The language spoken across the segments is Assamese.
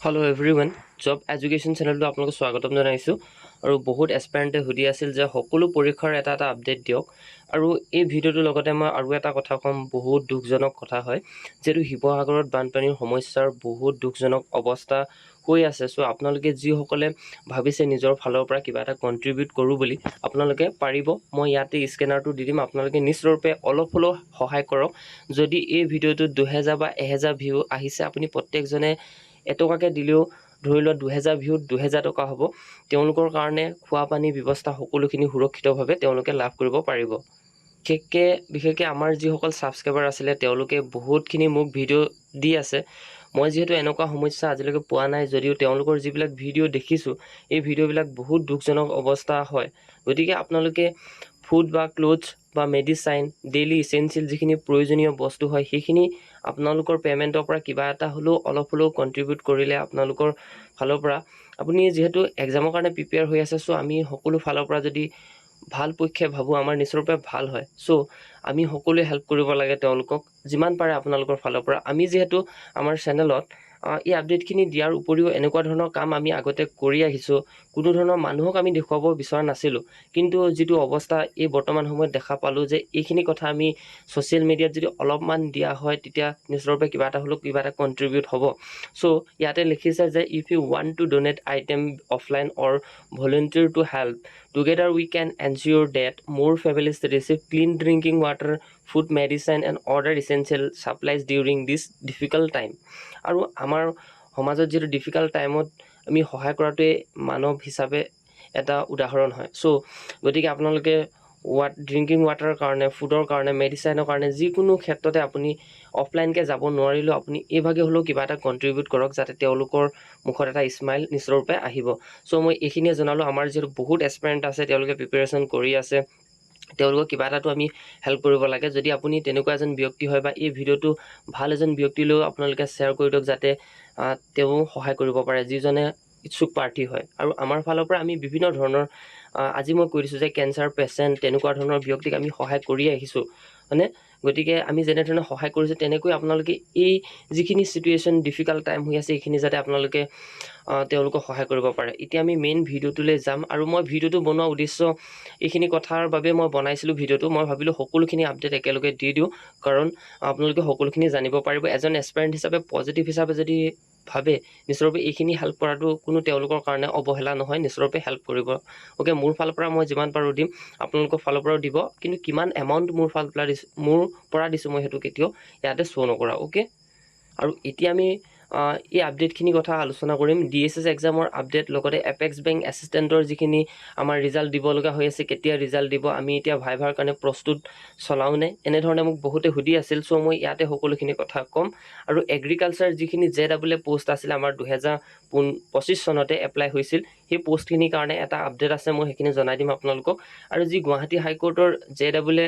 Hello everyone, Job Education Channel to আপোনালোকক স্বাগতম জনাইছো আৰু বহুত এসপাৰেন্টে হুদি আছিল যে সকলো পৰীক্ষাৰ এটা আপডেট দিয়ক আৰু এই ভিডিওটোৰ লগতে মই আৰু এটা কথা কম বহুত দুখজনক কথা হয় যেটো শিৱসাগৰত বানপানীৰ সমস্যাৰ বহুত দুখজনক অৱস্থা হৈ আছে সো আপোনালোকে যি সকলে ভাবিছে নিজৰ ফালৰ পৰা কিবা এটা কন্ট্ৰিবিউট কৰো বুলি আপোনালোকে পাৰিব মই ইয়াতে স্ক্যানাৰটো দি দিম আপোনালোকে নিশ্চয়ৰূপে অলপ হলো সহায় কৰক যদি এই ভিডিওটো 2000 বা 1000 ভিউ আহিছে আপুনি প্ৰত্যেকজনে এটকাকে দিলেও ধৰি লোৱা 2000 ভিউত 2000 টকা হ'ব তেওঁলোকৰ কাৰণে খোৱা পানী ব্যৱস্থা সকলোখিনি সুৰক্ষিতভাৱে তেওঁলোকে লাভ কৰিব পাৰিব বিশেষকে আমাৰ যি সকল সাবস্ক্ৰাইবাৰ আছিল তেওঁলোকে বহুতখিনি মোক ভিডিও দি আছে মই যেহেতু এনেকুৱা সমস্যা আজিলৈকে পোৱা নাই যদিও তেওঁলোকৰ যিবিলাক ভিডিও দেখিছো এই ভিডিওবিলাক বহুত দুখজনক অৱস্থা হয় গতিকে আপোনালোকে ফুড বা ক্লোথছ বা মেডিসাইন ডেইলি এসেনশিয়াল যিখিনি প্ৰয়োজনীয় বস্তু হয় সেইখিনি আপোনালোকৰ পেমেন্টৰ পৰা কিবা এটা হলো অলপ হলো কন্ট্ৰিবিউট কৰিলে আপোনালোকৰ ফালৰ পৰা আপুনি যেহেতু এক্সামৰ কাৰণে প্ৰিপেয়াৰ হৈ আছে সো আমি সকলো ফালৰ পৰা যদি ভাল পক্ষে ভাবো আমাৰ নিশ্চয়ৰূপে ভাল হয় সো আমি সকলোৱে হেল্প কৰিব লাগে তেওঁলোকক যিমান পাৰে আপোনালোকৰ ফালৰ পৰা আমি যেহেতু আমাৰ চেনেলত এই আপডেটখিনি দিয়াৰ উপৰিও এনেকুৱা ধৰণৰ কাম আমি আগতে কৰি আহিছো কোনো ধৰণৰ মানুহক আমি দেখুৱাব বিচৰা নাছিলো কিন্তু যেটো অৱস্থা এই বৰ্তমান সময়ত দেখা পালো যে এইখিনি কথা আমি সোশ্যাল মিডিয়াত যদি অলপমান দিয়া হয় তেতিয়া নিশ্চয়ৰূপে কিবা এটা হলো কিবা এটা কন্ট্ৰিবিউট হ'ব সো ইয়াতে লিখিছে যে if you want to donate item offline or volunteer to help together we can ensure that more families receive clean drinking water food medicine and other essential supplies during this difficult time আৰু আমাৰ সমাজত যেটো ডিফিকাল্ট টাইমত আমি সহায় কৰাটোৱে মানৱ হিচাপে এটা উদাহৰণ হয় সো গতিকে আপোনালোকে ড্ৰিংকিং ওয়াটাৰ কাৰণে ফুডৰ কাৰণে মেডিসাইনৰ কাৰণে যিকোনো ক্ষেত্ৰতে আপুনি অফলাইন কে যাব নোৱাৰিলো আপুনি এভাগে হলো কিবা এটা কন্ট্ৰিবিউট কৰক যাতে তেওঁলোকৰ মুখত এটা স্মাইল নিশ্চয়ৰূপে আহিব সো মই এইখিনিয়ে জনালো আমাৰ যেটো বহুত এসপাৰেন্ট আছে তেওঁলোকে প্ৰিপাৰেচন কৰি আছে তেওঁলোকক কিবা এটাটো আমি হেল্প কৰিব লাগে যদি আপুনি তেনেকুৱা এজন ব্যক্তি হয় বা এই ভিডিওটো ভাল এজন ব্যক্তিলৈ আপোনালোকে শেয়াৰ কৰি দিয়ক যাতে তেওঁ সহায় কৰিব পাৰে যিজনে ইচ্ছুক প্ৰাৰ্থী হয় আৰু আমাৰ ফালৰ পৰা আমি বিভিন্ন ধৰণৰ আজি মই কৈ দিছো যে ক্যান্সাৰ পেশেন্ট তেনেকুৱা ধৰণৰ ব্যক্তিক আমি সহায় কৰি আহিছো মানে গতিকে আমি যেনে ধৰণে সহায় কৰিছো তেনেকৈ আপোনালোকে এই যিখিনি সিচুৱেশন ডিফিকাল্ট টাইম হৈ আছে এইখিনি যাতে আপোনালোকে তেওঁলোকক সহায় কৰিব পাৰে এতিয়া আমি মেইন ভিডিওটোলৈ যাম আৰু মই ভিডিওটো বনোৱা উদ্দেশ্য এইখিনি কথাৰ বাবে মই বনাইছিলো ভিডিওটো মই ভাবিলো সকলোখিনি আপডেট একেলগে দি দিও কাৰণ আপোনালোকে সকলোখিনি জানিব পাৰিব এজন এসপাৰেন্ট হিচাপে পজিটিভ হিচাপে যদি ভাবে নিশ্চয়ৰূপে এইখিনি হেল্প কৰাটো কোনো তেওঁলোকৰ কাৰণে অবহেলা নহয় নিশ্চয়ৰূপে হেল্প কৰিব ওকে মোৰ ফালৰ পৰা মই যিমান পাৰো দিম আপোনালোকৰ ফালৰ পৰাও দিব কিন্তু কিমান এমাউন্ট মোৰ পৰা দিছো মই হেতু কেতিয়াও ইয়াতে শো নকৰা ওকে আৰু এতিয়া আমি এই আপডেটখিনি কথা আলোচনা কৰিম ডিএছএছ এক্সামৰ আপডেট লগতে এপেক্স বেংক এসিস্টেন্টৰ যিখিনি আমাৰ ৰিজাল্ট দিব লগা হৈ আছে কেতিয়া ৰিজাল্ট দিব আমি এতিয়া ভাইভাৰ কাৰণে প্ৰস্তুত চলাওনে এনে ধৰণে মোক বহুতে হুদি আছিল সো মই ইয়াতে সকলোখিনি কথা কম আৰু এগ্ৰিকালচাৰ যিখিনি জেডব্লিউ পোষ্ট আছিল আমাৰ 2025 চনতে এপ্লাই হৈছিল সেই পোষ্টখিনিৰ কাৰণে এটা আপডেট আছে মই সেইখিনি জনাই দিম আপোনালোকক আৰু যি গুৱাহাটী হাইকোৰ্টৰ জেডব্লিউ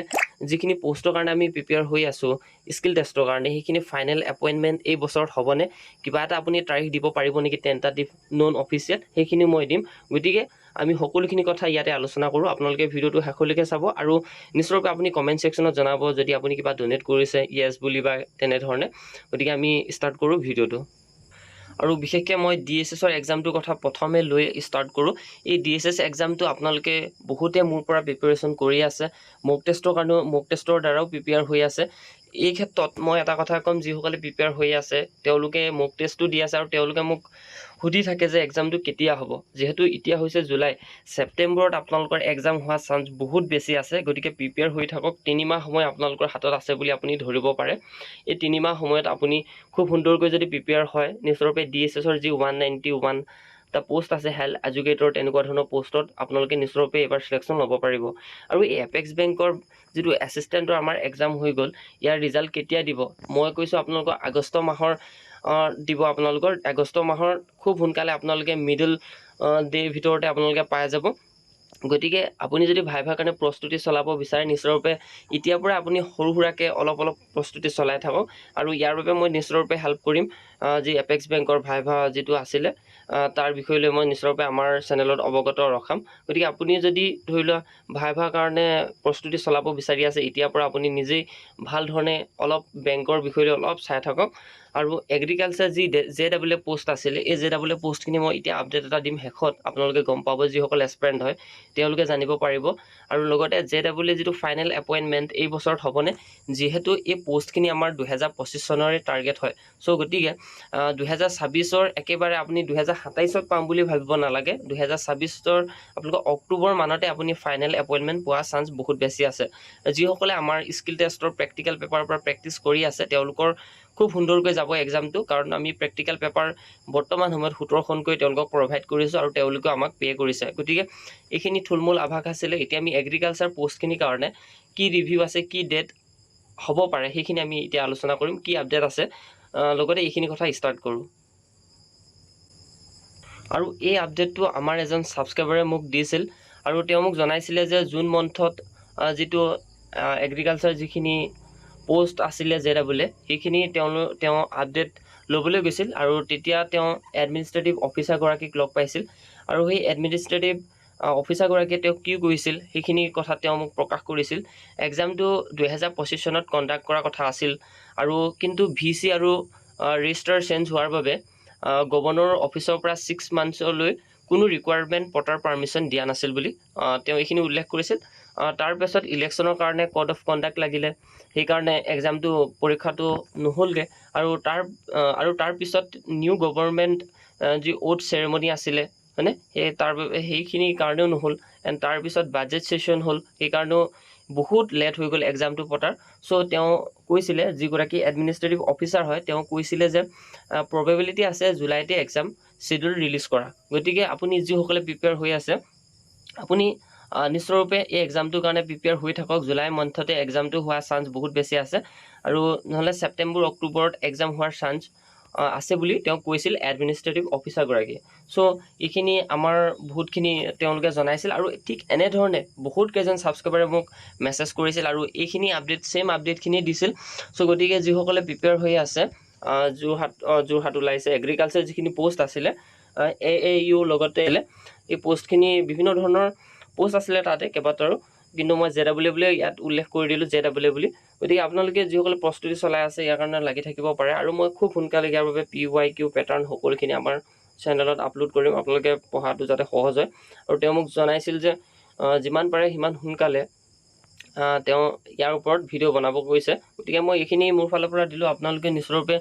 যিখিনি পোষ্টৰ কাৰণে আমি প্ৰিপেয়াৰ হৈ আছো স্কিল টেষ্টৰ কাৰণে সেইখিনি ফাইনেল এপইন্টমেন্ট এই বছৰত হ'বনে কিবা এটা আপুনি তাৰিখ দিব পাৰিব নেকি টেন্টাটিভ নন অফিচিয়েল সেইখিনি মই দিম গতিকে আমি সকলোখিনি কথা ইয়াতে আলোচনা কৰো আপোনালোকে ভিডিওটো শেষলৈকে চাব আৰু নিশ্চয়কৈ আপুনি কমেন্ট সেকশনত জনাব যদি আপুনি কিবা ডোনেট কৰিছে ইয়েস বুলি বা তেনে ধৰণে গতিকে আমি স্টাৰ্ট কৰো ভিডিওটো আৰু বিশেষকৈ মই ডিএছএছৰ এক্সামটোৰ কথা প্ৰথমে লৈ স্টাৰ্ট কৰো এই ডিএছএছ এক্সামটো আপোনালোকে বহুতে মোৰ পৰা প্ৰিপাৰেচন কৰি আছে মক টেষ্টৰ দ্বাৰাও প্ৰিপেয়াৰ হৈ আছে এই ক্ষেত্ৰত মই এটা কথা কম যিসকলে প্ৰিপেয়াৰ হৈ আছে তেওঁলোকে মক টেষ্টটো দি আছে আৰু তেওঁলোকে মোক হুদি থাকে যে এক্সামটো কেতিয়া হ'ব যেহেতু এতিয়া হৈছে জুলাই সেপ্টেম্বৰত আপোনালোকৰ এক্সাম হোৱা চান্স বহুত বেছি আছে গতিকে প্ৰিপেয়াৰ হৈ থাকক 3 মাহ সময় আপোনালোকৰ হাতত আছে বুলি আপুনি ধৰিব পাৰে এই 3 মাহ সময়ত আপুনি খুব সুন্দৰকৈ যদি প্ৰিপেয়াৰ হয় নিশ্চয়ৰূপে ডিএছএছৰ যি 191 টা পোষ্ট আছে হেল্থ এডুকেটৰ তেনেকুৱা ধৰণৰ পোষ্টত আপোনালোকে নিশ্চয়ৰূপে এবাৰ সিলেকশন ল'ব পাৰিব আৰু এই এপেক্স বেংকৰ যেটো এসিস্টেন্টৰ আমাৰ এক্সাম হৈ গল ইয়াৰ ৰিজাল্ট কেতিয়া দিব মই কৈছো আপোনালোকক আগষ্ট মাহৰ দিব আপোনালোকৰ আগষ্ট মাহৰ খুব সোনকালে আপোনালোকে মিডল ডে ভিতৰতে আপোনালোকে পাই যাব গতিকে আপুনি যদি ভাইভাৰ কাৰণে প্ৰস্তুতি চলাব বিচাৰে নিশ্চয়ৰূপে এতিয়াৰ পৰা আপুনি সৰু সুৰাকে অলপ প্ৰস্তুতি চলাই থাকক আৰু ইয়াৰ বাবে মই নিশ্চয়ৰূপে হেল্প কৰিম যি এপেক্স বেংকৰ ভাইভা যেটো আছিল তাৰ বিষয় লৈ মই নিশ্চয়ৰূপে আমাৰ চেনেলত অৱগত ৰখাম গতিকে আপুনি যদি ধৰি লোৱা ভাইভাৰ কাৰণে প্ৰস্তুতি চলাব বিচাৰি আছে এতিয়াৰ পৰা আপুনি নিজেই ভাল ধৰণে অলপ বেংকৰ বিষয় লৈ অলপ চাই থাকক আৰু এগ্ৰিকালচাৰ যি JAA পোষ্ট আছিলে এই JAA পোষ্টখিনি মই এতিয়া আপডেট এটা দিম শেষত, আপোনালোকে গম পাব যিসকল এছপাৰেণ্ট হয় তেওঁলোকে জানিব পাৰিব। আৰু লগতে JAA যিটো ফাইনেল এপইণ্টমেণ্ট এই বছৰত হ'বনে, যিহেতু এই পোষ্টখিনি আমাৰ 2025 চনৰে টাৰ্গেট হয়। চ' গতিকে 2026ৰ একেবাৰে আপুনি 2027ত পাম বুলি ভাবিব নালাগে, 2026ৰ আপোনালোকৰ অক্টোবৰ মানতে আপুনি ফাইনেল এপইণ্টমেণ্ট পোৱা চান্স বহুত বেছি আছে। যিসকলে আমাৰ স্কিল টেষ্টৰ প্ৰেক্টিকেল পেপাৰৰ পৰা প্ৰেক্টিচ কৰি আছে তেওঁলোকৰ খুব সুন্দৰকৈ যাব এক্সামটো, কাৰণ আমি প্ৰেক্টিকেল পেপাৰ বৰ্তমান সময়ত 17খনকৈ তেওঁলোকক প্ৰভাইড কৰিছোঁ আৰু তেওঁলোকেও আমাক পে' কৰিছে। গতিকে এইখিনি থুলমূল আভাস আছিলে। এতিয়া আমি এগ্ৰিকালচাৰ পোষ্টখিনিৰ কাৰণে কি ৰিভিউ আছে, কি ডেট হ'ব পাৰে সেইখিনি আমি এতিয়া আলোচনা কৰিম, কি আপডেট আছে। লগতে এইখিনি কথা ষ্টাৰ্ট কৰোঁ। আৰু এই আপডেটটো আমাৰ এজন ছাবস্ক্ৰাইবাৰে মোক দিছিল আৰু তেওঁ মোক জনাইছিলে যে জুন মান্থত যিটো এগ্ৰিকালচাৰ যিখিনি পোষ্ট আছিলে JAA সেইখিনি তেওঁ আপডেট ল'বলৈ গৈছিল আৰু তেতিয়া তেওঁ এডমিনিষ্ট্ৰেটিভ অফিচাৰগৰাকীক লগ পাইছিল। আৰু সেই এডমিনিষ্ট্ৰেটিভ অফিচাৰগৰাকীয়ে তেওঁক কি কৰিছিল সেইখিনি কথা তেওঁ মোক প্ৰকাশ কৰিছিল। এক্সামটো 2025 চনত কণ্ডাক্ট কৰাৰ কথা আছিল আৰু কিন্তু VC আৰু ৰেজিষ্টাৰ চেঞ্জ হোৱাৰ বাবে গভৰ্ণৰ অফিচৰ পৰা 6 মান্থছলৈ কোনো ৰিকুৱাৰমেণ্ট পতাৰ পাৰ্মিশ্যন দিয়া নাছিল বুলি তেওঁ এইখিনি উল্লেখ কৰিছিল। তাৰপাছত ইলেকশ্যনৰ কাৰণে কোড অফ কণ্ডাক্ট লাগিলে, সেইকাৰণে এক্সামটো পৰীক্ষাটো নহ'লগৈ। আৰু তাৰ পিছত নিউ গভৰ্ণমেণ্ট যি অ'থ চেৰেমনি আছিলে হয়নে, সেইখিনিৰ কাৰণেও নহ'ল। এণ্ড তাৰপিছত বাজেট ছেশ্যন হ'ল, সেইকাৰণেও বহুত লেট হৈ গ'ল এক্সামটো পতাৰ। চ' তেওঁ কৈছিলে, যিগৰাকী এডমিনিষ্ট্ৰেটিভ অফিচাৰ হয় তেওঁ কৈছিলে যে প্ৰবেবিলিটি আছে জুলাইতে এক্সাম শ্বিডিউল ৰিলিজ কৰা। গতিকে আপুনি যিসকলে প্ৰিপেয়াৰ হৈ আছে আপুনি নিশ্চয়ৰূপে এই এক্সামটোৰ কাৰণে প্ৰিপেয়াৰ হৈ থাকক। জুলাই মান্থতে এক্সামটো হোৱাৰ চান্স বহুত বেছি আছে আৰু নহ'লে ছেপ্টেম্বৰ অক্টোবৰত এক্সাম হোৱাৰ চান্স আছে বুলি তেওঁ কৈছিল এডমিনিষ্ট্ৰেটিভ অফিচাৰগৰাকীয়ে। চ' এইখিনি আমাৰ বহুতখিনি তেওঁলোকে জনাইছিল আৰু ঠিক এনেধৰণে বহুত কেইজন ছাবস্ক্ৰাইবাৰে মোক মেছেজ কৰিছিল আৰু এইখিনি আপডেট ছেইম আপডেটখিনি দিছিল। চ' গতিকে যিসকলে প্ৰিপেয়াৰ হৈ আছে যোৰহাট ওলাইছে এগ্ৰিকালচাৰ যিখিনি পোষ্ট আছিলে AAU লগতে এই পোষ্টখিনি বিভিন্ন ধৰণৰ পোষ্ট আছিলে তাতে কেইবাটাৰো, কিন্তু মই JAA বুলি ইয়াত উল্লেখ কৰি দিলোঁ JAA বুলি। গতিকে আপোনালোকে যিসকলে প্ৰস্তুতি চলাই আছে ইয়াৰ কাৰণে লাগি থাকিব পাৰে আৰু মই খুব সোনকালে ইয়াৰ বাবে PYQ পেটাৰ্ণ সকলোখিনি আমাৰ চেনেলত আপলোড কৰিম, আপোনালোকে পঢ়াটো যাতে সহজ হয়। আৰু তেওঁ মোক জনাইছিল যে যিমান পাৰে সিমান সোনকালে তেওঁ ইয়াৰ ওপৰত ভিডিঅ' বনাব কৈছে। গতিকে মই এইখিনি মোৰ ফালৰ পৰা দিলোঁ, আপোনালোকে নিশ্চয়ৰূপে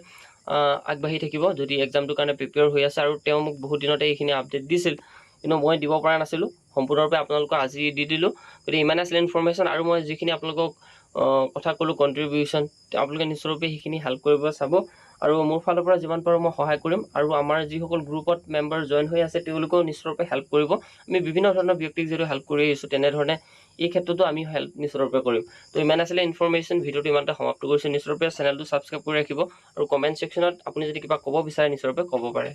আগবাঢ়ি থাকিব যদি এক্সামটোৰ কাৰণে প্ৰিপেয়াৰ হৈ আছে। আৰু তেওঁ মোক বহুত দিনতে এইখিনি আপডেট দিছিল কিন্তু মই দিব পৰা নাছিলোঁ, সম্পূৰ্ণৰূপে আপোনালোকক আজি দি দিলোঁ। গতিকে ইমানে আছিলে ইনফৰ্মেশ্যন। আৰু মই যিখিনি আপোনালোকক কথা ক'লোঁ কণ্ট্ৰিবিউশ্যন, আপোনালোকে নিশ্চয়ৰূপে সেইখিনি হেল্প কৰিব চাব আৰু মোৰ ফালৰ পৰা যিমান পাৰোঁ মই সহায় কৰিম। আৰু আমাৰ যিসকল গ্ৰুপত মেম্বাৰ জইন হৈ আছে তেওঁলোকেও নিশ্চয়ৰূপে হেল্প কৰিব। আমি বিভিন্ন ধৰণৰ ব্যক্তিক যিহেতু হেল্প কৰি আহিছোঁ তেনেধৰণে এই ক্ষেত্ৰতো আমি হেল্প নিশ্চয়ৰূপে কৰিম। তো ইমান আছিলে ইনফৰ্মেশ্যন, ভিডিঅ'টো ইমানতে সমাপ্ত কৰিছোঁ। নিশ্চয়ৰূপে চেনেলটো ছাবস্ক্ৰাইব কৰি ৰাখিব আৰু কমেণ্ট ছেকশ্যনত আপুনি যদি কিবা ক'ব বিচাৰে নিশ্চয়ৰূপে ক'ব পাৰে।